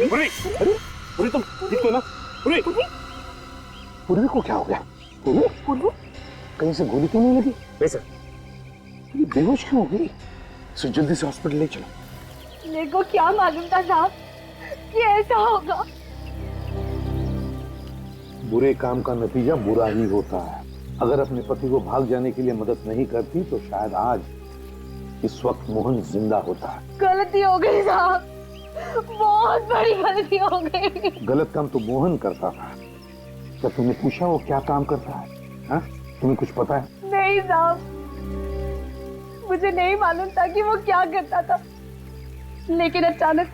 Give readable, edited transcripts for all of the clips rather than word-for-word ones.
पूरी, अरे पूरी तुम ठीक हो ना? पूरी, पूरी को क्या हो गया? पूरी कहीं से गोली क्यों नहीं लगी? नहीं सर। ये बेहोश क्यों हो गई? इसे जल्दी से हॉस्पिटल ले चलो। मेरे को क्या मालूम था साहब कि ऐसा होगा। बुरे काम का नतीजा बुरा ही होता है। अगर अपने पति को भाग जाने के लिए मदद नहीं करती तो शायद आज इस वक्त मोहन जिंदा होता। गलती हो गई साहब, बहुत बड़ी गलती हो गई। गलत काम तो मोहन करता था। क्या तुमने पूछा वो क्या काम करता है? हाँ? तुम्हें कुछ पता है? नहीं साहब, मुझे नहीं मालूम था कि वो क्या करता था, लेकिन अचानक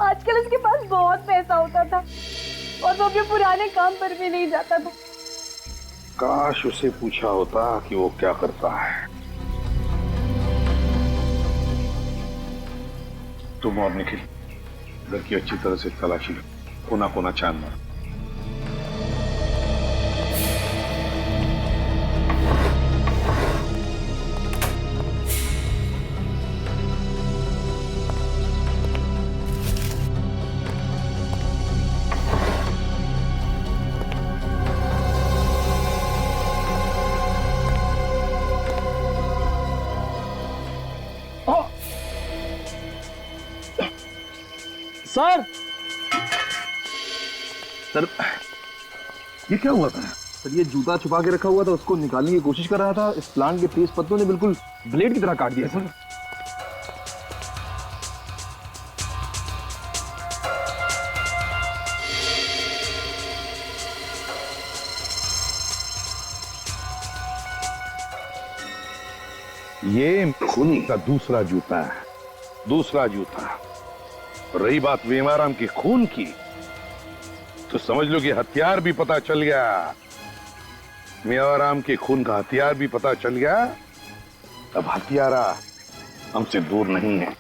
आजकल उसके पास बहुत पैसा होता था और वो भी पुराने काम पर भी नहीं जाता था। काश उसे पूछा होता कि वो क्या करता है। तुम और निखिल घर की अच्छी तरह से तलाशी लो, कोना कोना छान मारो। सर सर ये क्या हुआ था? सर ये जूता छुपा के रखा हुआ था, उसको निकालने की कोशिश कर रहा था। इस प्लांट के तेज पत्तों ने बिल्कुल ब्लेड की तरह काट दिया सर। ये खूनी का दूसरा जूता है, दूसरा जूता। रही बात वेमाराम के खून की, तो समझ लो कि हथियार भी पता चल गया। मेवाराम के खून का हथियार भी पता चल गया। अब हथियारा हमसे दूर नहीं है।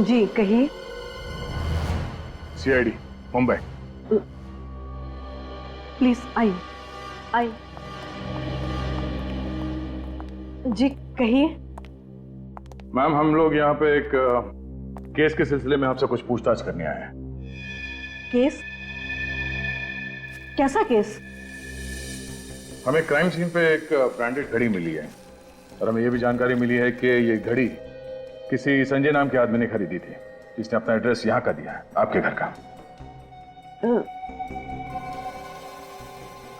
जी कहिए। सीआईडी मुंबई। प्लीज आइए आइए। जी कहिए। मैम हम लोग यहाँ पे एक केस के सिलसिले में आपसे कुछ पूछताछ करने आए हैं। केस? कैसा केस? हमें क्राइम सीन पे एक ब्रांडेड घड़ी मिली है और हमें यह भी जानकारी मिली है कि ये घड़ी किसी संजय नाम के आदमी ने खरीदी थी, जिसने अपना एड्रेस यहाँ का दिया है, आपके घर का।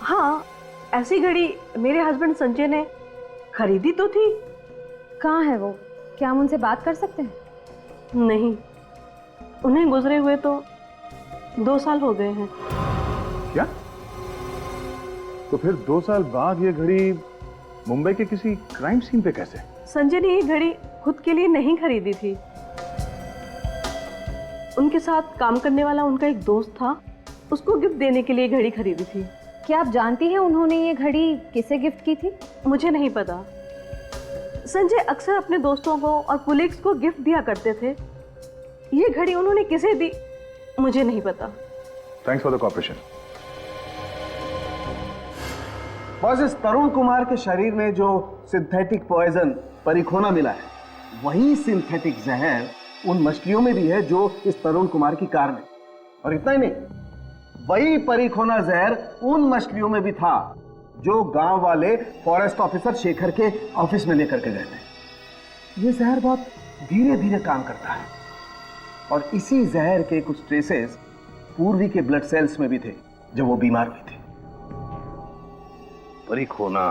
हाँ, ऐसी घड़ी मेरे हस्बैंड संजय ने खरीदी तो थी। कहाँ है वो? क्या हम उनसे बात कर सकते हैं? नहीं, उन्हें गुजरे हुए तो 2 साल हो गए हैं। क्या? तो फिर 2 साल बाद ये घड़ी मुंबई के किसी क्राइम सीन पे कैसे? संजय ने ये घड़ी खुद के लिए नहीं खरीदी थी। उनके साथ काम करने वाला उनका एक दोस्त था, उसको गिफ्ट देने के लिए घड़ी खरीदी थी। क्या आप जानती हैं उन्होंने ये घड़ी किसे गिफ्ट की थी? मुझे नहीं पता। संजय अक्सर अपने दोस्तों को और पुलिस को गिफ्ट दिया करते थे। ये घड़ी उन्होंने किसे दी मुझे नहीं पता। Thanks for the cooperation. बस इस तरुण कुमार के शरीर में जो सिंथेटिक पॉइजन परिखोना मिला है, वही सिंथेटिक जहर उन मछलियों में भी है जो इस तरुण कुमार की कार में। और इतना ही नहीं, वही परिखोना जहर उन मछलियों में भी था जो गांव वाले फॉरेस्ट ऑफिसर शेखर के ऑफिस में लेकर के गए थे। ये जहर बहुत धीरे धीरे काम करता है और इसी जहर के कुछ ट्रेसेस पूर्वी के ब्लड सेल्स में भी थे जब वो बीमार हुई थी। परिखोना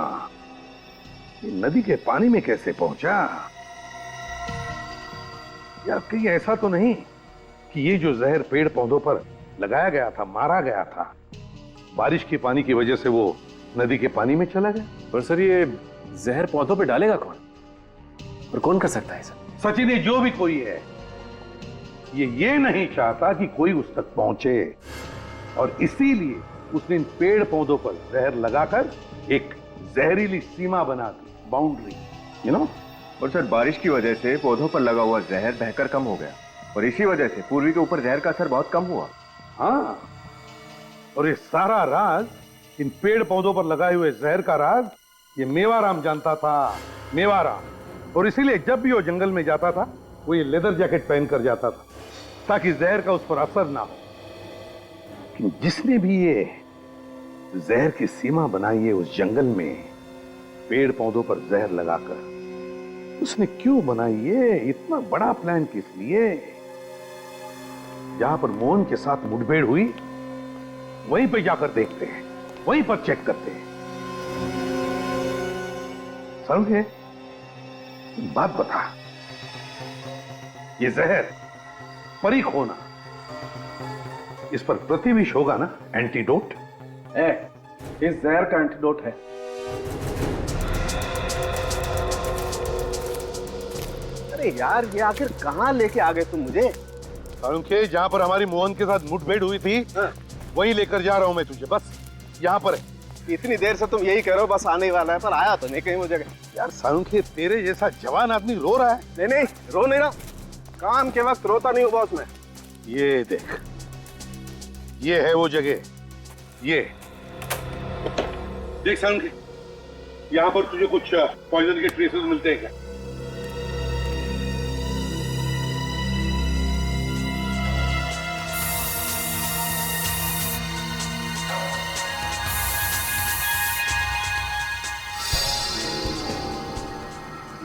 ये नदी के पानी में कैसे पहुंचा? या कहीं ऐसा तो नहीं कि ये जो जहर पेड़ पौधों पर लगाया गया था, मारा गया था, बारिश के पानी की वजह से वो नदी के पानी में चला गया? पर सर ये जहर पौधों पे डालेगा कौन, और कौन कर सकता है सर? सचिन, ये जो भी कोई है ये नहीं चाहता कि कोई उस तक पहुंचे और इसीलिए उसने इन पेड़ पौधों पर जहर लगाकर एक जहरीली सीमा बना दी, बाउंड्री, यू नो। और सर बारिश की वजह से पौधों पर लगा हुआ जहर बहकर कम हो गया और इसी वजह से पूर्वी के ऊपर जहर का असर बहुत कम हुआ। हाँ, और ये सारा राज, इन पेड़ पौधों पर लगाए हुए जहर का राज, ये मेवाराम जानता था, मेवाराम। और इसीलिए जब भी वो जंगल में जाता था वो ये लेदर जैकेट पहन कर जाता था ताकि जहर का उस पर असर ना हो। लेकिन जिसने भी ये जहर की सीमा बनाई है उस जंगल में पेड़ पौधों पर जहर लगाकर, उसने क्यों बनाई है? इतना बड़ा प्लान किस लिए? जहां पर मोहन के साथ मुठभेड़ हुई वहीं पे जाकर देखते हैं, वहीं पर चेक करते हैं। समझे? बात बता, ये जहर परीख होना, इस पर प्रतिविष होगा ना एंटीडोट? है, इस जहर का एंटीडोट है। अरे यार, ये आखिर कहां लेके आ गए तुम मुझे? के जहां पर हमारी मोहन के साथ मुठभेड़ हुई थी, वहीं लेकर जा रहा हूं मैं तुझे। बस यहां पर है। इतनी देर से तुम यही कह रहे हो बस आने ही वाला है, पर आया तो नहीं कहीं मुझे। यार सारुंखे, तेरे जैसा जवान आदमी रो रहा है। नहीं नहीं, रो नहीं रहा। काम के वक्त रोता नहीं हूँ बॉस मैं। ये देख, ये है वो जगह। ये देख सारुंखे, यहां पर तुझे कुछ पॉइजन के ट्रेसेस मिलते हैं क्या?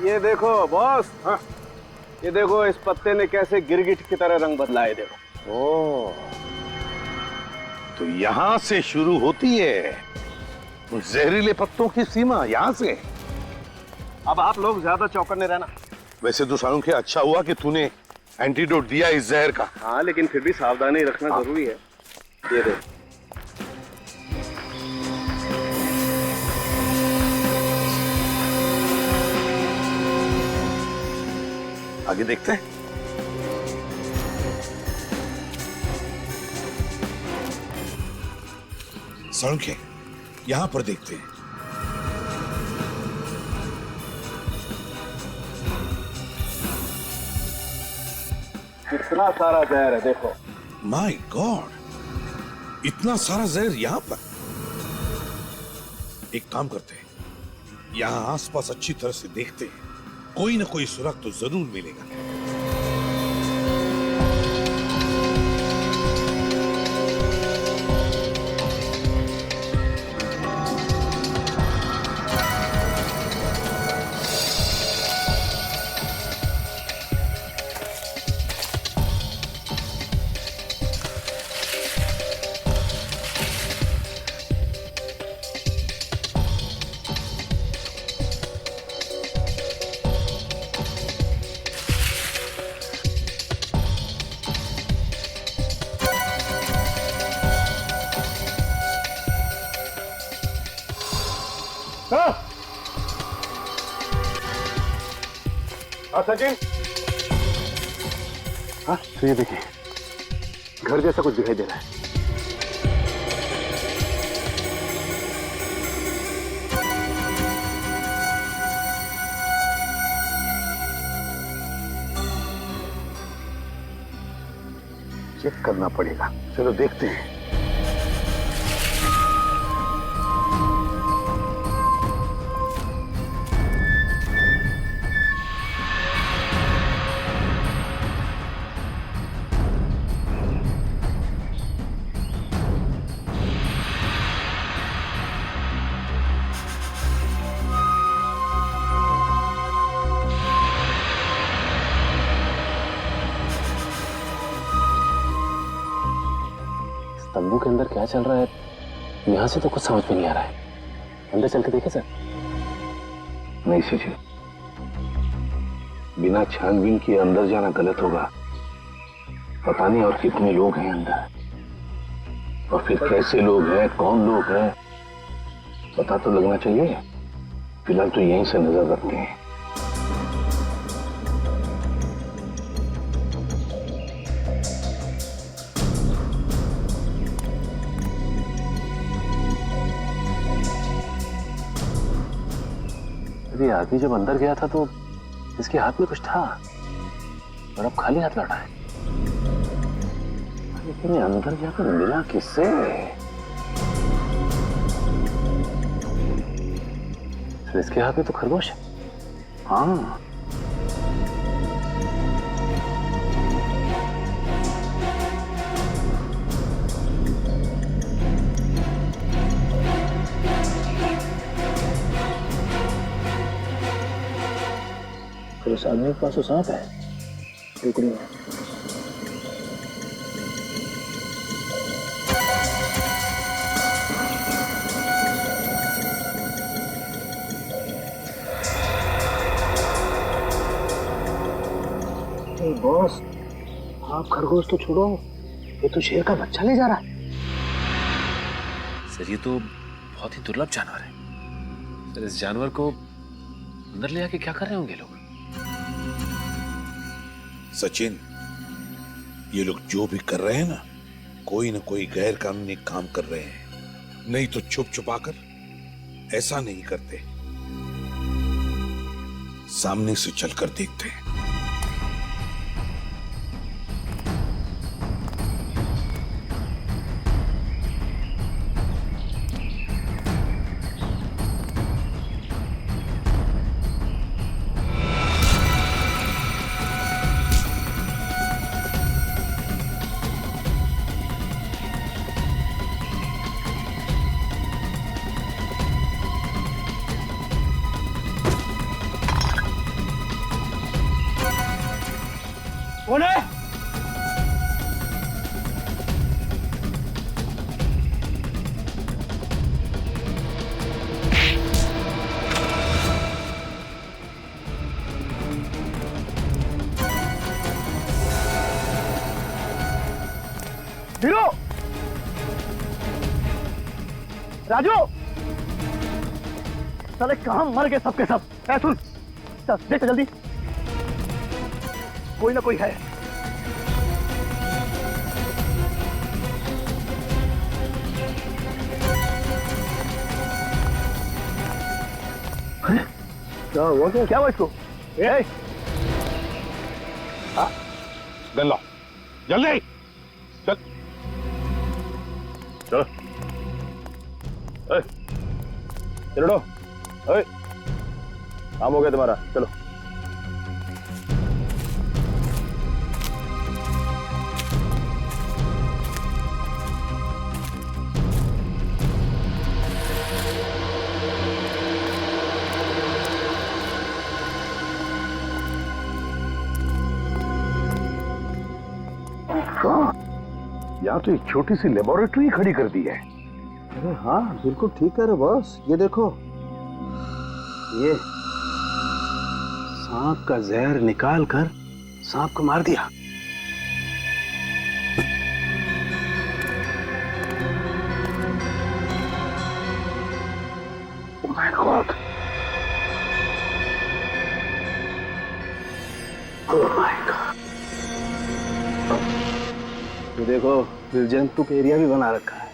ये देखो बॉस, हाँ, ये देखो इस पत्ते ने कैसे गिरगिट की तरह रंग बदला है, देखो। ओ, तो यहां से शुरू होती है उन जहरीले पत्तों की सीमा, यहां से। अब आप लोग ज्यादा चौकन्ने रहना। वैसे तो सारुंखे अच्छा हुआ कि तूने एंटीडोट दिया इस जहर का। हाँ, लेकिन फिर भी सावधानी रखना जरूरी है। ये देखो, आगे देखते हैं। सारुंखे, यहां पर देखते हैं। कितना सारा जहर है, देखो। माय गॉड, इतना सारा जहर यहां पर। एक काम करते हैं, यहां आसपास अच्छी तरह से देखते हैं, कोई ना कोई सुराग तो जरूर मिलेगा। सचिन, हाँ तो ये देखिए, घर जैसा कुछ दिखाई दे रहा है। चेक करना पड़ेगा, चलो देखते हैं। तंबू के अंदर क्या चल रहा है यहां से तो कुछ समझ में नहीं आ रहा है। अंदर चल के देखे सर। नहीं सचिन, बिना छानबीन के अंदर जाना गलत होगा। पता नहीं और कितने लोग हैं अंदर, और फिर कैसे लोग हैं, कौन लोग हैं, पता तो लगना चाहिए। फिलहाल तो यहीं से नजर रखते हैं। अभी आदमी जब अंदर गया था तो इसके हाथ में कुछ था, और अब खाली हाथ लौटा है। लेकिन अंदर जाकर मिला किससे? तो इसके हाथ में तो खरगोश है। हाँ, फिर उस आदमी के पास तो सांप है टुकड़ी में। बॉस, आप खरगोश तो छोड़ो, ये तो शेर का बच्चा ले जा रहा है। सर ये तो बहुत ही दुर्लभ जानवर है सर। इस जानवर को अंदर ले आके क्या कर रहे होंगे लोग? सचिन, ये लोग जो भी कर रहे हैं ना कोई गैर कानूनी काम कर रहे हैं, नहीं तो छुप छुपाकर ऐसा नहीं करते, सामने से चलकर देखते हैं। कौन है? धीरो, राजू, साले कहां मर गए सबके सब? ऐ सुन, चल देख जल्दी, कोई ना कोई है। क्या हुआ? क्या हुआ इसको? गन लो, जल्दी चल। चलो चलो, काम हो गया तुम्हारा, चलो। यहाँ तो एक छोटी सी लेबोरेटरी खड़ी कर दी है। अरे हाँ, बिल्कुल ठीक है रे बॉस। ये देखो, ये सांप का जहर निकाल कर सांप को मार दिया। Oh my God! Oh my God! ये देखो, जंतु का एरिया भी बना रखा है।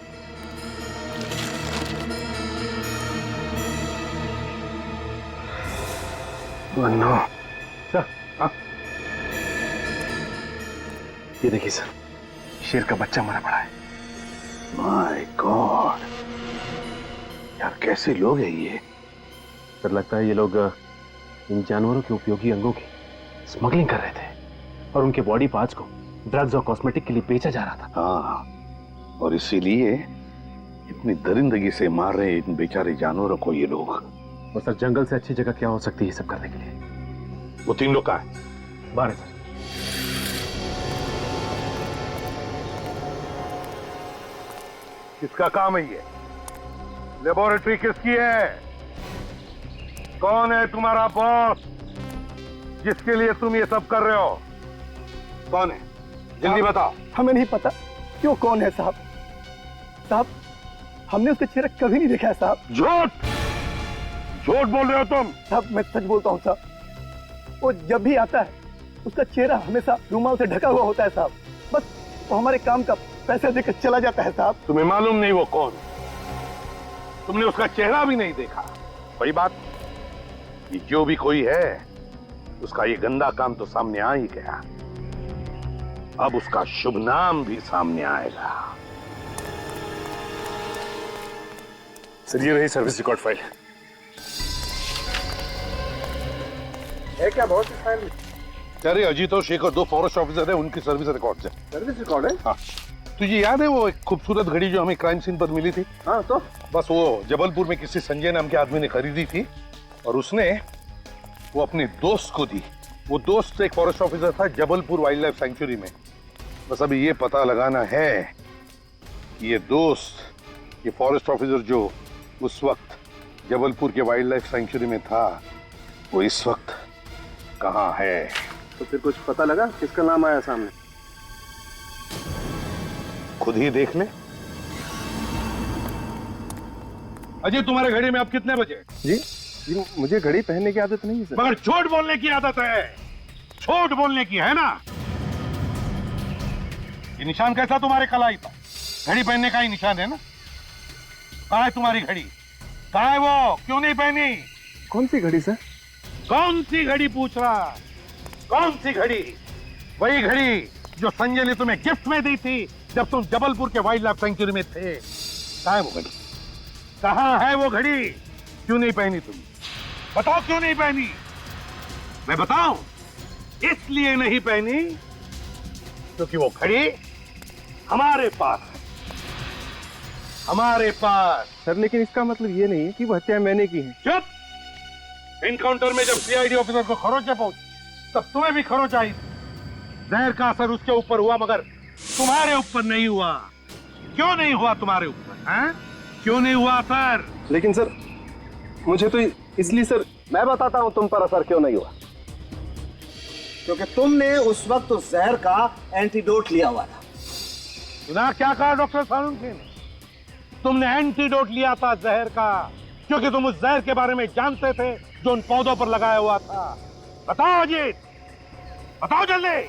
Oh no! सर, हाँ? ये देखिए सर, शेर का बच्चा मरा पड़ा है। My God! यार कैसे लोग हैं ये? सर लगता है ये लोग इन जानवरों के उपयोगी अंगों की स्मगलिंग कर रहे थे और उनके बॉडी पार्ट्स को ड्रग्स और कॉस्मेटिक के लिए बेचा जा रहा था। हाँ, और इसीलिए इतनी दरिंदगी से मार रहे इन बेचारे जानवरों को ये लोग। और सर जंगल से अच्छी जगह क्या हो सकती है सब करने के लिए? वो 3 लोग कहाँ हैं? बाहर है सर। किसका काम है ये? लेबोरेटरी किसकी है? कौन है तुम्हारा बॉस जिसके लिए तुम ये सब कर रहे हो? कौन है? जल्दी बताओ। हमें नहीं पता क्यों कौन है साहब। साहब, हमने उसका चेहरा कभी नहीं देखा है साहब। झूठ झूठ बोल रहे हो तुम। साहब मैं सच बोलता हूँ साहब। वो जब भी आता है उसका चेहरा हमेशा रुमाल से ढका हुआ होता है साहब। बस वो हमारे काम का पैसा देकर चला जाता है साहब। तुम्हें मालूम नहीं वो कौन? तुमने उसका चेहरा भी नहीं देखा। वही बात, ये जो भी कोई है उसका ये गंदा काम तो सामने आ ही गया, अब उसका शुभ नाम भी सामने आएगा। सर ये रही सर्विस रिकॉर्ड फाइल। है क्या बहुत फाइल? अरे अजीत और शेखर 2 फॉरेस्ट ऑफिसर है, उनकी सर्विस रिकॉर्ड है। सर्विस रिकॉर्ड है? हाँ, तुझे याद है वो एक खूबसूरत घड़ी जो हमें क्राइम सीन पर मिली थी? हाँ तो बस वो जबलपुर में किसी संजय नाम के आदमी ने खरीदी थी और उसने वो अपने दोस्त को दी वो दोस्त एक फॉरेस्ट ऑफिसर था जबलपुर वाइल्ड लाइफ सेंचुरी में। बस अभी ये पता लगाना है कि ये दोस्त, ये फॉरेस्ट ऑफिसर जो उस वक्त जबलपुर के वाइल्ड लाइफ सेंचुरी में था, वो इस वक्त कहाँ है। तो फिर कुछ पता लगा किसका नाम आया सामने? खुद ही देख ले। अजय, तुम्हारे घड़ी में अब कितने बजे? जी मुझे घड़ी पहनने की आदत नहीं है सर। मगर झूठ बोलने की आदत है, झूठ बोलने की, है ना? ये निशान कैसा तुम्हारे कलाई पर? घड़ी पहनने का ही निशान है ना? कहाँ है तुम्हारी घड़ी? कहाँ है वो? क्यों नहीं पहनी? कौन सी घड़ी सर? कौन सी घड़ी पूछ रहा? कौन सी घड़ी? वही घड़ी जो संजय ने तुम्हें गिफ्ट में दी थी जब तुम जबलपुर के वाइल्ड लाइफ सेंचुरी में थे। कहाँ है वो घड़ी? कहाँ है वो घड़ी? क्यों नहीं पहनी तुम? बताओ क्यों नहीं पहनी? मैं बताऊं? इसलिए नहीं पहनी क्योंकि वो घड़ी हमारे पास है, हमारे पास। सर लेकिन इसका मतलब ये नहीं है कि वो हत्या मैंने की है। चुप! एनकाउंटर में जब सीआईडी ऑफिसर को खरोंच पहुंची तब तुम्हें भी खरोंच आई। जहर का असर उसके ऊपर हुआ मगर तुम्हारे ऊपर नहीं हुआ। क्यों नहीं हुआ तुम्हारे ऊपर? हैं? क्यों नहीं हुआ असर? लेकिन सर मुझे तो इसलिए सर, मैं बताता हूं तुम पर असर क्यों नहीं हुआ। क्योंकि तुमने उस वक्त उस जहर का एंटीडोट लिया हुआ था। सुना क्या कहा डॉक्टर सालुंखे ने? तुमने एंटीडोट लिया था जहर का, क्योंकि तुम उस जहर के बारे में जानते थे जो उन पौधों पर लगाया हुआ था। बताओ अजीत, बताओ जल्दी।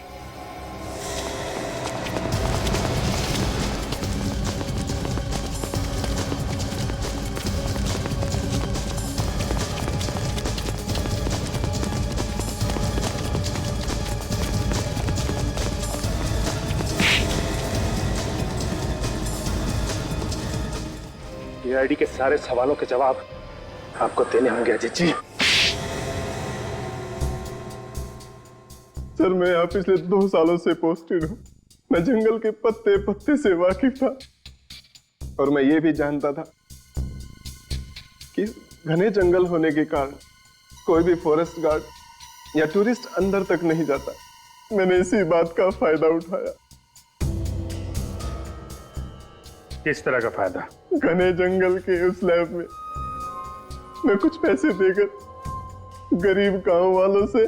सीआईडी के सारे सवालों के जवाब आपको देने होंगे अजीत जी। सर मैं यहाँ पिछले 2 सालों से पोस्टेड हूँ। मैं जंगल के पत्ते पत्ते से वाकिफ था और मैं ये भी जानता था कि घने जंगल होने के कारण कोई भी फॉरेस्ट गार्ड या टूरिस्ट अंदर तक नहीं जाता। मैंने इसी बात का फायदा उठाया। किस तरह का फायदा? घने जंगल के उस लैब में मैं कुछ पैसे देकर गरीब गांव वालों से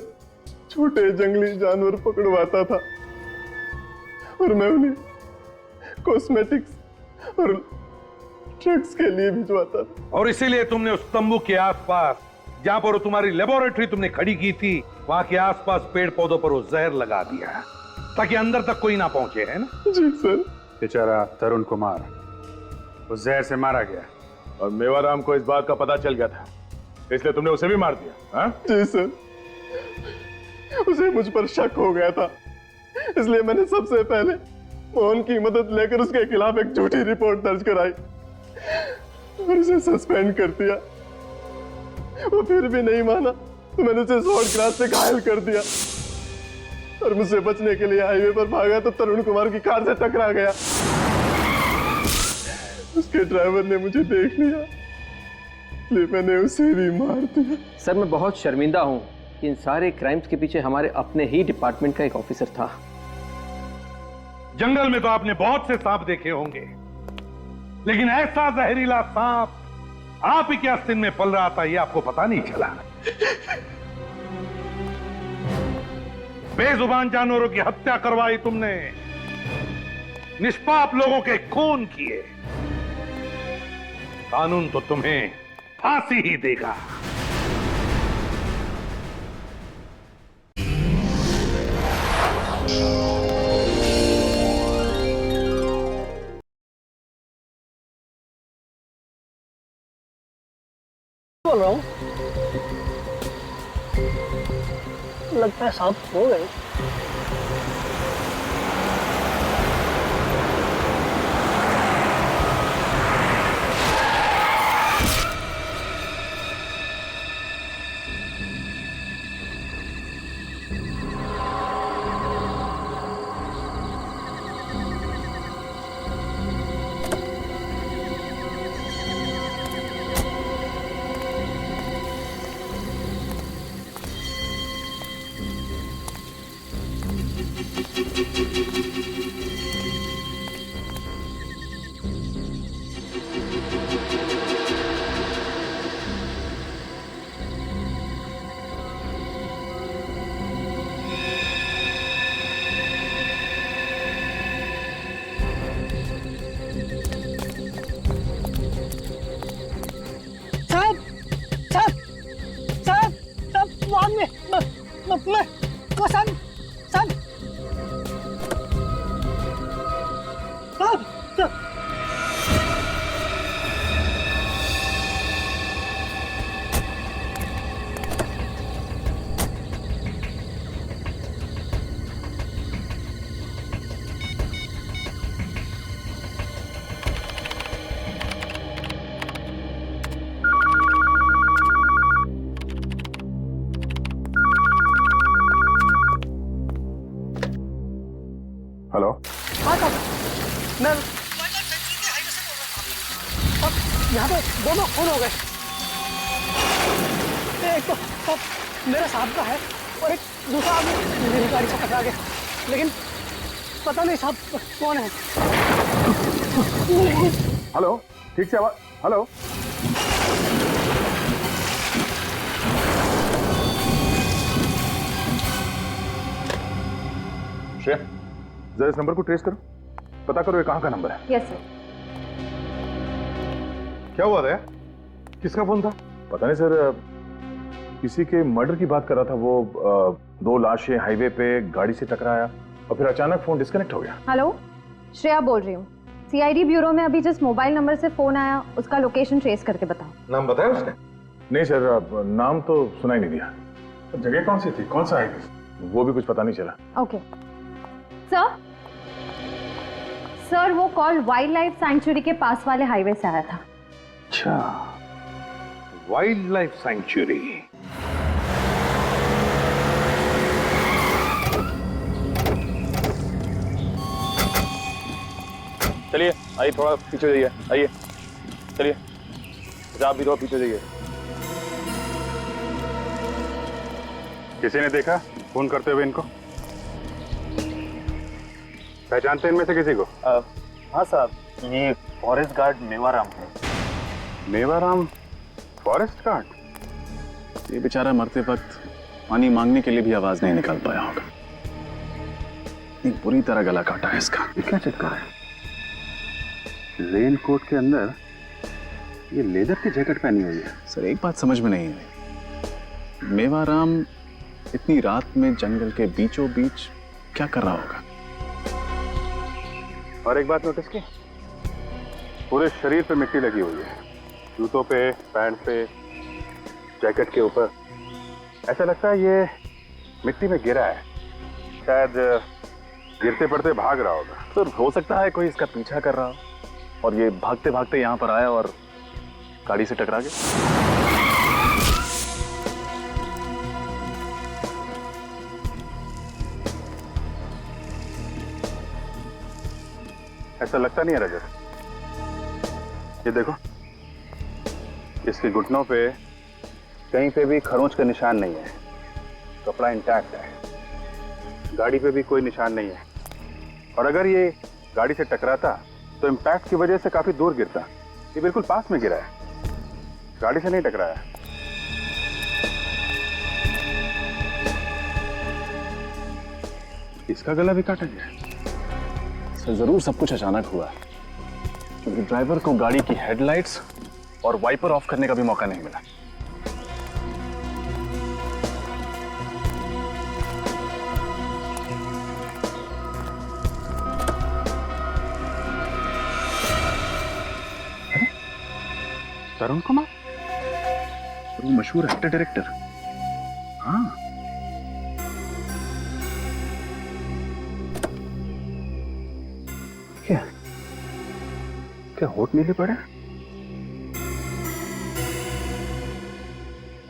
छोटे जंगली जानवर पकड़वाता था और मैं उन्हें कॉस्मेटिक्स और ड्रग्स के लिए भिजवाता था। और इसीलिए तुमने उस तंबू के आसपास, जहां पर तुम्हारी लेबोरेटरी तुमने खड़ी की थी, वहां के आसपास पेड़ पौधों पर वो जहर लगा दिया ताकि अंदर तक कोई ना पहुंचे, है ना? जी सर। बेचारा तरुण कुमार उस जहर से मारा गया और मेवाराम को इस बात का पता चल गया था, इसलिए तुमने उसे भी मार दिया? हाँ? जी सर, उसे मुझ पर शक हो गया था, इसलिए मैंने सबसे पहले मोहन की मदद लेकर उसके खिलाफ एक झूठी रिपोर्ट दर्ज कराई और उसे सस्पेंड कर दिया। वो फिर भी नहीं माना तो मैंने उसे शॉर्ट क्लास से घायल कर दिया और मुझसे बचने के लिए हाईवे पर भागा तो तरुण कुमार की कार से टकरा गया। उसके ड्राइवर ने मुझे देख लिया, इसलिए मैंने उसे भी मार दिया। सर मैं बहुत शर्मिंदा हूं कि इन सारे क्राइम्स के पीछे हमारे अपने ही डिपार्टमेंट का एक ऑफिसर था। जंगल में तो आपने बहुत से सांप देखे होंगे, लेकिन ऐसा जहरीला सांप आप ही के आस्तीन में पल रहा था, ये आपको पता नहीं चला। बेजुबान जानवरों की हत्या करवाई तुमने, निष्पाप लोगों के खून किए। कानून तो तुम्हें फांसी ही देगा। बोल रहा हूँ, लगता है सांप हो गए। वो सन सन साहब साहब हेलो। हाँ साहब मैं अब यहाँ पे दोनों खून हो गए। एक तो साहब मेरे साहब का है और एक दूसरा आदमी मेरी गाड़ी से टकरा गया, लेकिन पता नहीं साहब कौन है। हेलो, ठीक से आवाज। हेलो। श्रेया, जरा इस नंबर को ट्रेस करो, पता करो ये कहाँ का नंबर है। Yes sir. क्या हुआ था? किसका फोन था? पता नहीं सर, किसी के मर्डर की बात कर रहा था वो। 2 लाशें हाईवे पे गाड़ी से टकराया और फिर अचानक फोन डिस्कनेक्ट हो गया। हेलो, श्रेया बोल रही हूँ। सीआईडी ब्यूरो में अभी जिस मोबाइल नंबर से फोन आया उसका लोकेशन ट्रेस करके बताओ। नाम बताया उसने? नहीं सर, नाम तो सुना ही नहीं दिया। जगह कौन सी थी, कौन सा हाईवे, वो भी कुछ पता नहीं चला। ओके सर, वो कॉल वाइल्ड लाइफ सैंक्चुरी के पास वाले हाईवे से आया था। अच्छा, वाइल्ड लाइफ सैंक्चुरी। चलिए आइए, थोड़ा पीछे जाइए। आइए चलिए, आप भी थोड़ा पीछे जाइए। किसी ने देखा फोन करते हुए इनको? पहचानते हैं इनमें से किसी को? हाँ साहब, ये फॉरेस्ट गार्ड मेवाराम है। Mewaram forest guard? ये बेचारा मरते वक्त पानी मांगने के लिए भी आवाज नहीं निकाल पाया होगा। एक बुरी तरह गला काटा है इसका। ये क्या चक्कर है? रेन कोट के अंदर ये लेदर की जैकेट पहनी हुई है। सर एक बात समझ में नहीं आई, मेवाराम इतनी रात में जंगल के बीचों बीच क्या कर रहा होगा? और एक बात नोटिस की, पूरे शरीर पे मिट्टी लगी हुई है, जूतों पे, पैंट पे, जैकेट के ऊपर। ऐसा लगता है ये मिट्टी में गिरा है, शायद गिरते पड़ते भाग रहा होगा। सर हो सकता है कोई इसका पीछा कर रहा हो और ये भागते भागते यहाँ पर आया और गाड़ी से टकरा गया। ऐसा लगता नहीं है रजत। ये देखो, इसके घुटनों पे कहीं पे भी खरोंच का निशान नहीं है, कपड़ा इंटैक्ट है, गाड़ी पे भी कोई निशान नहीं है। और अगर ये गाड़ी से टकराता तो इम्पैक्ट की वजह से काफी दूर गिरता। ये बिल्कुल पास में गिरा है, गाड़ी से नहीं टकराया। इसका गला भी काटा गया है। सर जरूर सब कुछ अचानक हुआ है, क्योंकि ड्राइवर को गाड़ी की हेडलाइट्स और वाइपर ऑफ करने का भी मौका नहीं मिला। तरुण कुमार, वो मशहूर एक्टर डायरेक्टर। हाँ, क्या होठ नीले पड़े?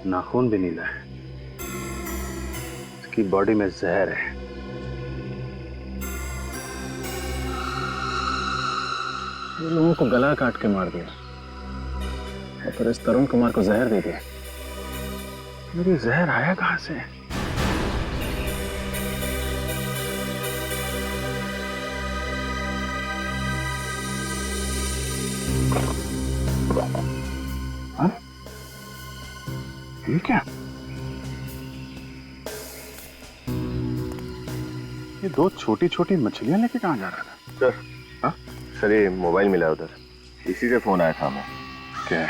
नाखून भी नीला है। इसकी बॉडी में जहर है। लोगों को गला काट के मार दिया और फिर इस तरुण कुमार को जहर दे दिया। मेरी जहर आया कहां से? ये क्या? ये 2 छोटी छोटी मछलियां लेके कहां जा रहा था? सर, हाँ सर, ये मोबाइल मिला उधर, इसी से फोन आया था हमें। क्या है?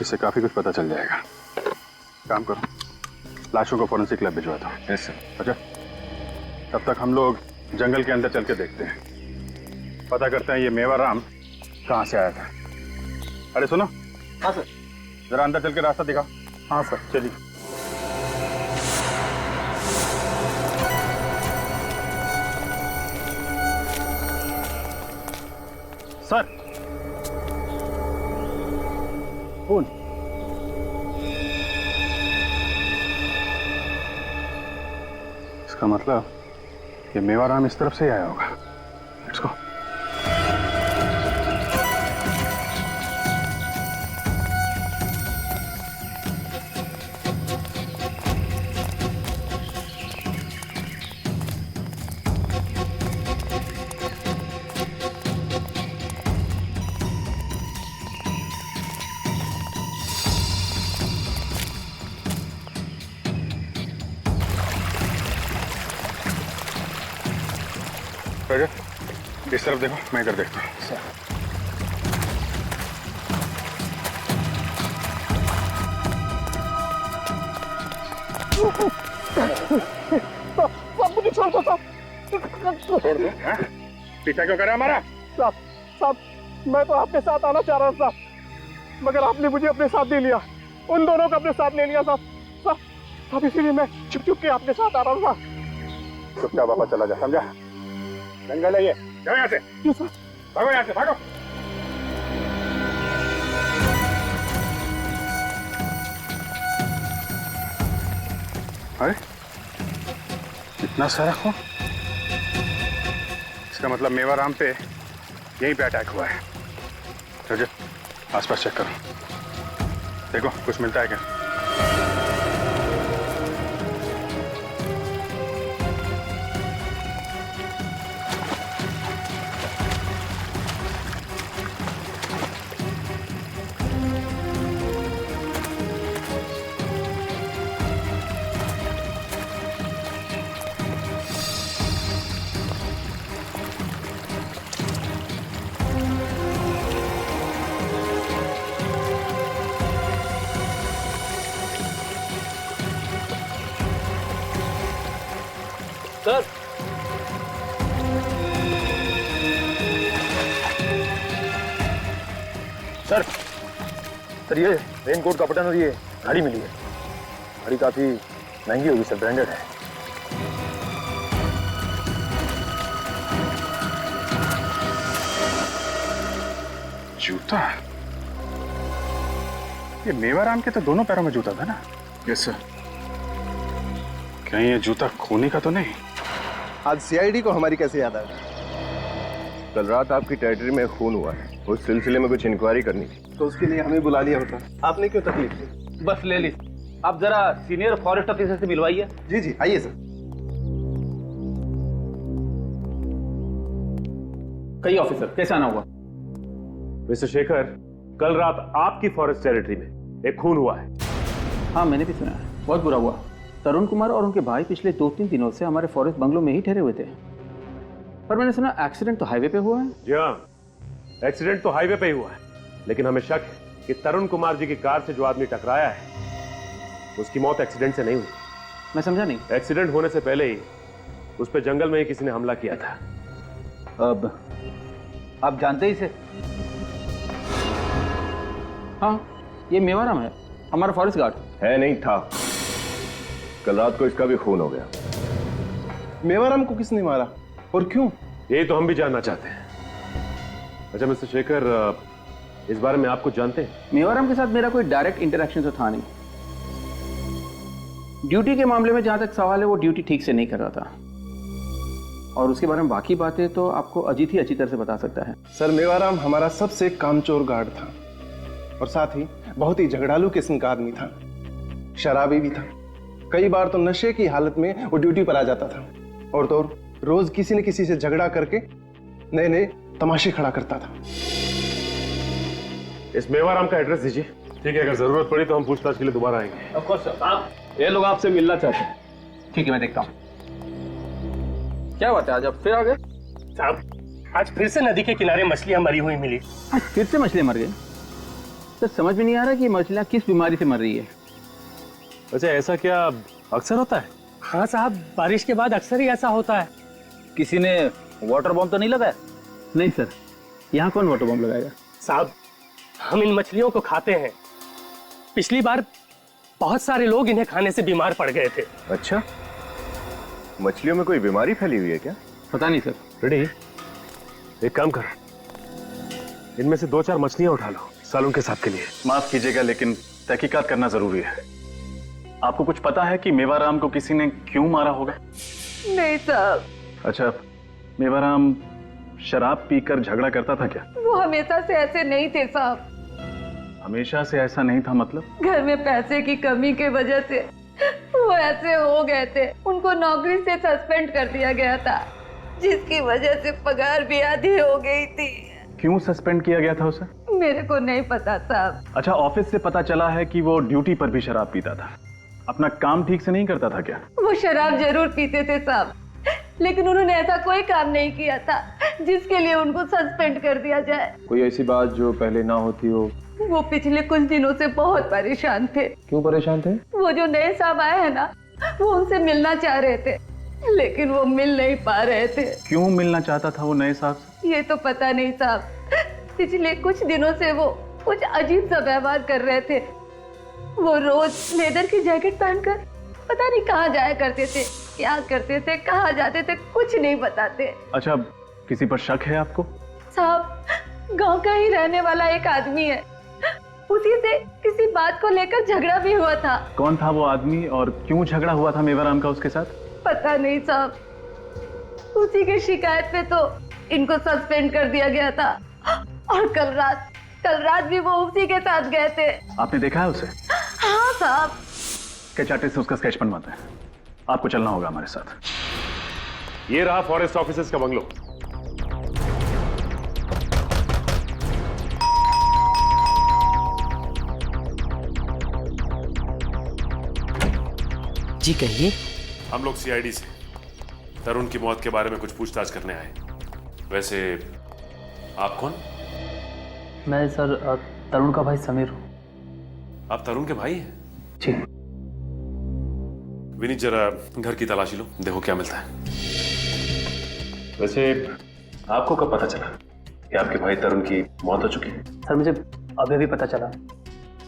इससे काफी कुछ पता चल जाएगा। काम करो, लाशों को फोरेंसिक लैब भिजवा दो। Yes sir. अच्छा, तब तक हम लोग जंगल के अंदर चल के देखते हैं, पता करते हैं ये मेवाराम कहाँ से आया था। अरे सुनो। हाँ सर। जरा अंदर चल के रास्ता दिखाओ। हाँ सर। चलिए। Sir, phone. इसका मतलब ये मेवाराम इस तरफ से ही आया होगा। Let's go. इस तरफ देखो, मैं इधर देखता हूँ। मुझे छोड़ दो साहब। छोड़ दो? पीछा क्यों करे हमारा? साहब, मैं तो आपके साथ आना चाह रहा था, मगर आपने मुझे अपने साथ ले लिया, उन दोनों को अपने साथ ले लिया साहब। साहब इसीलिए मैं छुप छुप के आपके साथ आ रहा था। चुपचाप वापस चला जा, समझा? जंगल है ये, जाओ यहाँ से। भागो यहाँ से, भागो। अरे इतना सारा खून, इसका मतलब मेवाराम पे यहीं पे अटैक हुआ है। चलो आसपास चेक करो, देखो कुछ मिलता है क्या। सर, सर ये रेनकोट का बटन और ये घड़ी मिली है। घड़ी काफी महंगी होगी सर, ब्रांडेड है। जूता, ये मेवाराम के तो दोनों पैरों में जूता था ना? Yes sir. कहीं ये जूता खोने का तो नहीं? आज सीआईडी को हमारी कैसे याद आ गई? कल रात आपकी टेरिटरी में खून हुआ है, उस सिलसिले में कुछ इंक्वायरी करनी थी। तो उसके लिए हमें बुला लिया होता, आपने क्यों तकलीफ ली? बस ले ली। आप जरा सीनियर फॉरेस्ट ऑफिसर से मिलवाइए। जी जी, आइए सर। कई ऑफिसर, कैसे आना हुआ? मिस्टर शेखर, कल रात आपकी फॉरेस्ट टेरिटरी में एक खून हुआ है। हाँ, मैंने भी सुना है, बहुत बुरा हुआ। तरुण कुमार और उनके भाई पिछले 2-3 दिनों से हमारे फॉरेस्ट बंगलो में ही ठहरे हुए थे, पर मैंने सुना एक्सीडेंट तो हाईवे पे हुआ है। जी हाँ, एक्सीडेंट तो हाईवे पे ही हुआ है, लेकिन हमें शक है कि तरुण कुमार जी की कार से जो आदमी टकराया है उसकी मौत एक्सीडेंट से नहीं हुई। मैं समझा नहीं। एक्सीडेंट होने से पहले ही उस पर जंगल में ही किसी ने हमला किया था। अब आप जानते ही इसे? हाँ, ये मेवाराम है, हमारा फॉरेस्ट गार्ड है। नहीं था, कल रात को इसका भी खून हो गया। मेवाराम को किसने मारा और क्यों? ये तो हम भी जानना चाहते हैं। अच्छा मिस्टर शेखर, इस बारे में आप कुछ जानते हैं? मेवाराम के साथ मेरा कोई डायरेक्ट इंटरेक्शन तो था नहीं। ड्यूटी के मामले में जहां तक सवाल है, वो ड्यूटी ठीक से नहीं कर रहा था, और उसके बारे में बाकी बातें तो आपको अजीत ही अच्छी तरह से बता सकता है। सर, मेवाराम हमारा सबसे कामचोर गार्ड था, और साथ ही बहुत ही झगड़ालू किस्म का आदमी था, शराबी भी था। कई बार तो नशे की हालत में वो ड्यूटी पर आ जाता था, और तो और रोज किसी न किसी से झगड़ा करके नए नए तमाशे खड़ा करता था। इस मेवाराम का एड्रेस दीजिए। ठीक है, अगर जरूरत पड़ी तो हम पूछताछ के लिए दोबारा आएंगे। ऑफ कोर्स सर, ये लोग आपसे मिलना चाहते हैं। ठीक है, मैं देखता हूँ। क्या बात है, आज आप फिर आ गए? साहब, आज फिर से नदी के किनारे मछलियां मरी हुई मिली। आज फिर से मछलियां मर गई? सर, समझ में नहीं आ रहा कि मछलियां किस बीमारी से मर रही है। अच्छा, ऐसा क्या अक्सर होता है? हाँ साहब, बारिश के बाद अक्सर ही ऐसा होता है। किसी ने वाटर बॉम्ब तो नहीं लगाया? नहीं सर, यहाँ कौन वाटर बॉम्ब लगाएगा? साहब, हम इन मछलियों को खाते हैं। पिछली बार बहुत सारे लोग इन्हें खाने से बीमार पड़ गए थे। अच्छा, मछलियों में कोई बीमारी फैली हुई है क्या? पता नहीं सर। रेडी, एक काम कर, इनमें से 2-4 मछलियां उठा लो सालों के साथ के लिए। माफ कीजिएगा लेकिन तहकीकात करना जरूरी है। आपको कुछ पता है कि मेवाराम को किसी ने क्यों मारा होगा? नहीं साहब। अच्छा, मेवाराम शराब पीकर झगड़ा करता था क्या? वो हमेशा से ऐसे नहीं थे साहब। हमेशा से ऐसा नहीं था मतलब? घर में पैसे की कमी के वजह से वो ऐसे हो गए थे। उनको नौकरी से सस्पेंड कर दिया गया था, जिसकी वजह से पगार भी आधी हो गई थी। क्यों सस्पेंड किया गया था उसे? मेरे को नहीं पता साहब। अच्छा, ऑफिस से पता चला है कि वो ड्यूटी पर भी शराब पीता था। अपना काम ठीक से नहीं करता था क्या? वो शराब जरूर पीते थे साहब, लेकिन उन्होंने ऐसा कोई काम नहीं किया था जिसके लिए उनको सस्पेंड कर दिया जाए। कोई ऐसी बात जो पहले ना होती हो? वो पिछले कुछ दिनों से बहुत परेशान थे। क्यों परेशान थे? वो जो नए साहब आए हैं ना, वो उनसे मिलना चाह रहे थे, लेकिन वो मिल नहीं पा रहे थे। क्यों मिलना चाहता था वो नए साहब से? ये तो पता नहीं साहब। पिछले कुछ दिनों से वो कुछ अजीब सा व्यवहार कर रहे थे। वो रोज लेदर की जैकेट पहनकर पता नहीं कहाँ जाया करते थे, क्या करते थे, कहाँ जाते थे, कुछ नहीं बताते। अच्छा, किसी पर शक है आपको? साहब, गांव का ही रहने वाला एक आदमी है, उसी से किसी बात को लेकर झगड़ा भी हुआ था। कौन था वो आदमी और क्यों झगड़ा हुआ था मेवाराम का उसके साथ? पता नहीं साहब। उसी की शिकायत पे तो इनको सस्पेंड कर दिया गया था। और कल रात भी वो उसी के साथ गए थे। आपने देखा है उसे? हाँ साहब। स्केच आर्टिस्ट से उसका स्केच बनवाते हैं। आपको चलना होगा हमारे साथ। ये रहा फॉरेस्ट ऑफिसर्स का बंगलो। जी कहिए। हम लोग सीआईडी से तरुण की मौत के बारे में कुछ पूछताछ करने आए। वैसे आप कौन? मैं सर तरुण का भाई समीर हूँ। आप तरुण के भाई हैं? जी। विनीत, जरा घर की तलाशी लो, देखो क्या मिलता है। वैसे आपको कब पता चला कि आपके भाई तरुण की मौत हो चुकी है? सर मुझे अभी भी पता चला,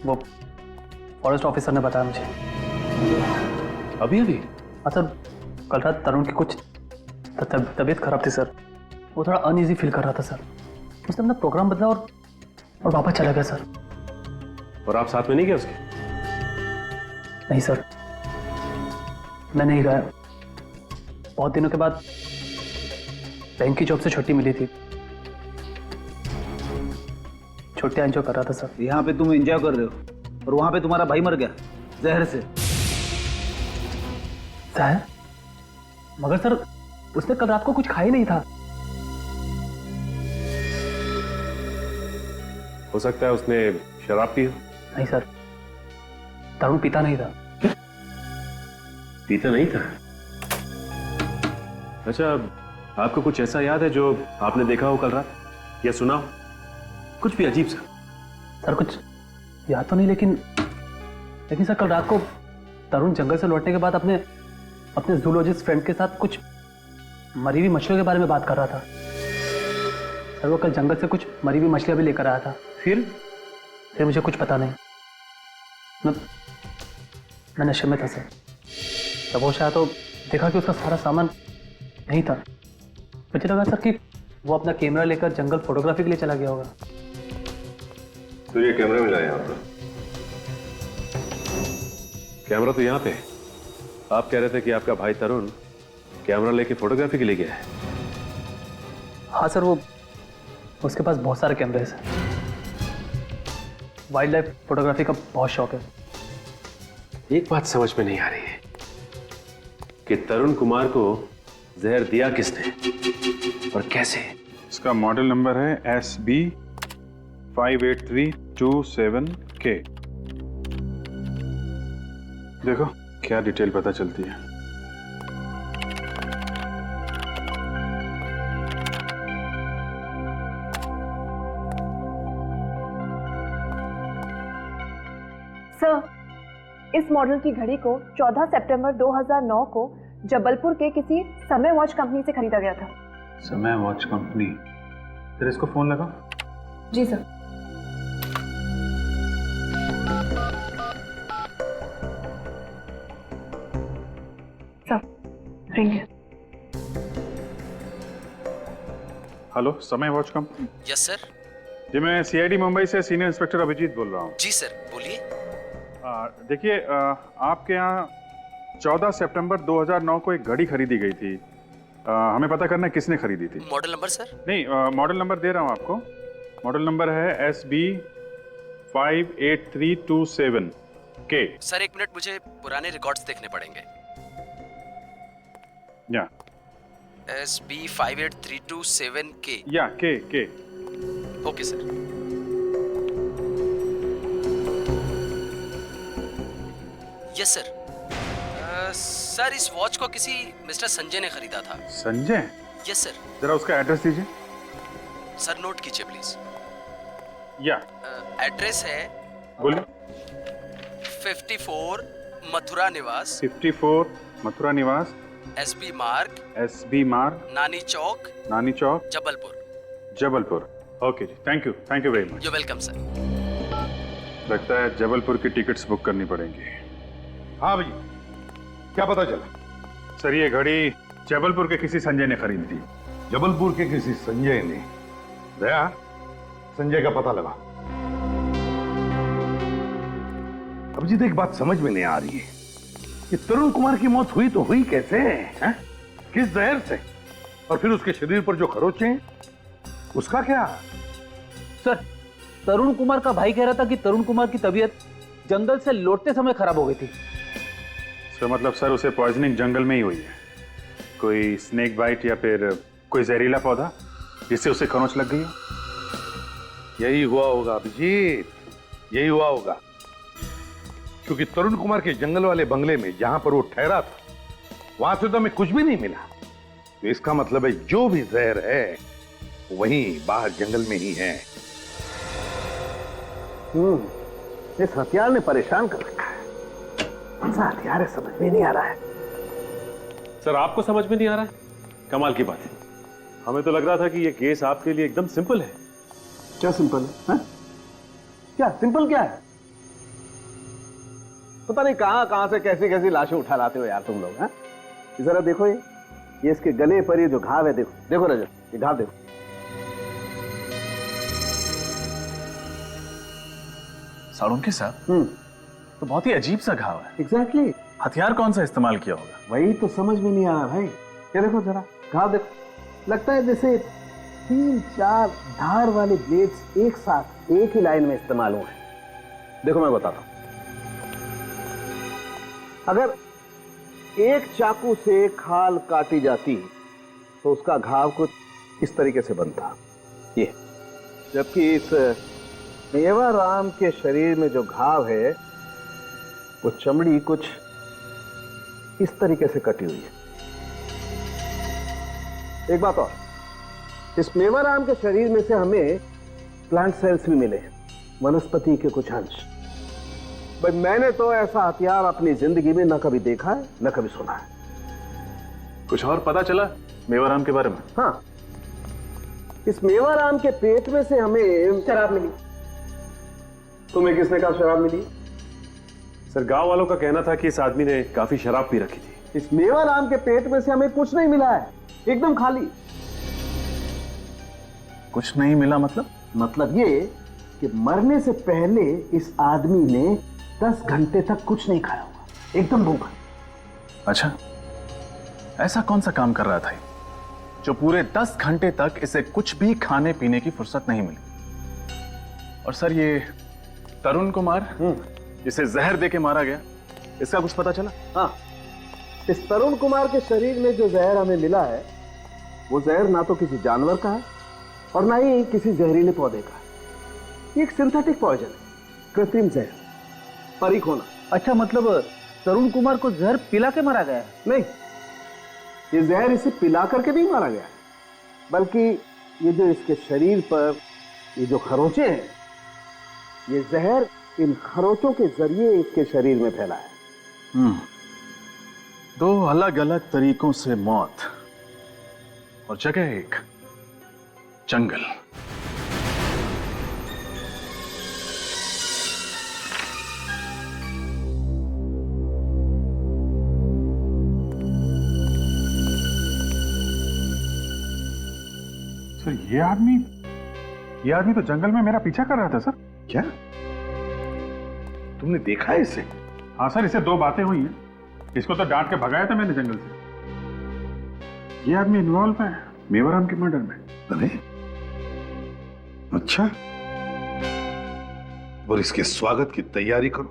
वो फॉरेस्ट ऑफिसर ने बताया मुझे। अभी अभी? हाँ सर, कल रात तरुण की कुछ तबीयत खराब थी सर। वो थोड़ा अनईजी फील कर रहा था सर। उसने अपना प्रोग्राम बदला और वापस चला गया सर। और आप साथ में नहीं गए उसके? नहीं सर, मैं नहीं गया। बहुत दिनों के बाद बैंक की जॉब से छुट्टी मिली थी, छुट्टियां एंजॉय कर रहा था सर। यहाँ पे तुम एंजॉय कर रहे हो और वहां पे तुम्हारा भाई मर गया जहर से। जहर? मगर सर उसने कल रात को कुछ खाया नहीं था। हो सकता है उसने शराब पी हो। नहीं सर, तरुण पीता नहीं था। पीता नहीं था? अच्छा, आपको कुछ ऐसा याद है जो आपने देखा हो कल रात या सुना हो? कुछ भी अजीब सा? सर कुछ याद तो नहीं, लेकिन सर कल रात को तरुण जंगल से लौटने के बाद अपने जूलॉजिस्ट फ्रेंड के साथ कुछ मरी हुई मछलियों के बारे में बात कर रहा था। सर वो कल जंगल से कुछ मरी हुई मछलियां भी लेकर आया था। फिर मुझे कुछ पता नहीं। मैं नशे में था सर। जब होश आया तो देखा कि उसका सारा सामान नहीं था। मुझे लगा सर कि वो अपना कैमरा लेकर जंगल फोटोग्राफी के लिए चला गया होगा। तो ये कैमरा मिला यहाँ पर? कैमरा तो यहाँ पे। आप कह रहे थे कि आपका भाई तरुण कैमरा लेके फोटोग्राफी के लिए गया है? हाँ सर, वो उसके पास बहुत सारे कैमरे हैं। वाइल्ड लाइफ फोटोग्राफी का बहुत शौक है। एक बात समझ में नहीं आ रही है कि तरुण कुमार को जहर दिया किसने और कैसे? इसका मॉडल नंबर है SB 58327K। देखो क्या डिटेल पता चलती है। सर, इस मॉडल की घड़ी को 14 सितंबर 2009 को जबलपुर के किसी समय वॉच कंपनी से खरीदा गया था। समय वॉच कंपनी? फिर इसको फोन लगा। जी सर। रिंग है। Hello, Samay watch company? Yes sir. जी, मैं सीआईडी मुंबई से सीनियर इंस्पेक्टर अभिजीत बोल रहा हूँ। जी सर, बोलिए। देखिए, आपके यहाँ 14 सितंबर 2009 को एक घड़ी खरीदी गई थी। हमें पता करना है किसने खरीदी थी। Model number sir? नहीं, मॉडल नंबर दे रहा हूँ आपको। मॉडल नंबर है SB 58327K। सर 1 मिनट, मुझे पुराने रिकॉर्ड्स देखने पड़ेंगे। या SB 58327K। Yeah K। Okay sir. Yes sir. Sir इस वॉच को किसी मिस्टर संजय ने खरीदा था। संजय? Yes sir. जरा उसका एड्रेस दीजिए। सर नोट कीजिए प्लीज। या एड्रेस है, बोलिए। 54 मथुरा निवास। 54 मथुरा निवास। SB मार्ग, नानी चौक, जबलपुर। ओके जी, thank you very much. You welcome sir. लगता है जबलपुर की टिकट्स बुक करनी पड़ेंगी। हाँ भैया, क्या पता चला? सर ये घड़ी जबलपुर के किसी संजय ने खरीदी थी। जबलपुर के किसी संजय ने? दया, संजय का पता लगा। अभिजीत, एक बात समझ में नहीं आ रही है कि तरुण कुमार की मौत हुई तो हुई कैसे है? किस जहर से? और फिर उसके शरीर पर जो खरोचे हैं, उसका क्या? सर, तरुण कुमार का भाई कह रहा था कि तरुण कुमार की तबीयत जंगल से लौटते समय खराब हो गई थी। तो मतलब सर उसे पॉइजनिंग जंगल में ही हुई है? कोई स्नेक बाइट या फिर कोई जहरीला पौधा जिससे उसे खरोंच लग गई हो? यही हुआ होगा अभिजीत, यही हुआ होगा। क्योंकि तरुण कुमार के जंगल वाले बंगले में जहां पर वो ठहरा था, वहां से तो हमें कुछ भी नहीं मिला। तो इसका मतलब है जो भी जहर है वहीं बाहर जंगल में ही है। इस हथियार ने परेशान कर रखा है। कौन सा हथियार है समझ में नहीं आ रहा है। सर आपको समझ में नहीं आ रहा है? कमाल की बात है। हमें तो लग रहा था कि ये केस आपके लिए एकदम सिंपल है। क्या सिंपल है? क्या सिंपल क्या है? पता नहीं कहां से कैसी कैसी लाशें उठा लाते हो यार तुम लोग। हैं? जरा देखो ये इसके गले पर ये जो घाव है, देखो रजत, ये घाव देखो। साळुंखे साहब, तो बहुत ही अजीब सा घाव है। एग्जैक्टली। हथियार कौन सा इस्तेमाल किया होगा? वही तो समझ में नहीं आ रहा भाई। ये देखो जरा घाव देखो, लगता है जैसे 3-4 धार वाले ब्लेड्स एक साथ एक ही लाइन में इस्तेमाल हुए हैं। देखो मैं बताता हूं, अगर एक चाकू से खाल काटी जाती तो उसका घाव कुछ इस तरीके से बनता ये, जबकि इस मेवाराम के शरीर में जो घाव है वो चमड़ी कुछ इस तरीके से कटी हुई है। एक बात और, इस मेवाराम के शरीर में से हमें प्लांट सेल्स भी मिले, वनस्पति के कुछ अंश। भाई मैंने तो ऐसा हथियार अपनी जिंदगी में न कभी देखा है न कभी सुना है। कुछ और पता चला मेवाराम के बारे में? हाँ, इस मेवाराम के पेट में से हमें शराब मिली। तुम्हें किसने कहा शराब मिली? सर गांव वालों का कहना था कि इस आदमी ने काफी शराब पी रखी थी। इस मेवाराम के पेट में से हमें कुछ नहीं मिला है, एकदम खाली। कुछ नहीं मिला मतलब? मतलब ये कि मरने से पहले इस आदमी ने 10 घंटे तक कुछ नहीं खाया होगा, एकदम भूखा। अच्छा, ऐसा कौन सा काम कर रहा था जो पूरे 10 घंटे तक इसे कुछ भी खाने पीने की फुर्सत नहीं मिली? और सर ये तरुण कुमार जिसे जहर देके मारा गया, इसका कुछ पता चला? हाँ, इस तरुण कुमार के शरीर में जो जहर हमें मिला है वो जहर ना तो किसी जानवर का है और ना ही किसी जहरीले पौधे का है। ये एक सिंथेटिक पॉइजन है, कृत्रिम जहर, परिखोना। अच्छा, मतलब तरुण कुमार को जहर पिला के मारा गया है? नहीं, ये जहर इसे पिला करके नहीं मारा गया है, बल्कि ये जो इसके शरीर पर ये जो खरोंचे हैं, ये जहर इन खरोचों के जरिए इसके शरीर में फैला है। दो अलग अलग तरीकों से मौत और जगह एक जंगल। सर ये आदमी तो जंगल में मेरा पीछा कर रहा था सर। क्या तुमने देखा है इसे? हाँ सर, इसे दो बातें हुई हैं। इसको तो डांट के भगाया था मैंने जंगल से। ये आदमी इन्वॉल्व है मेवाराम के मर्डर में। अरे अच्छा, और इसके स्वागत की तैयारी करो।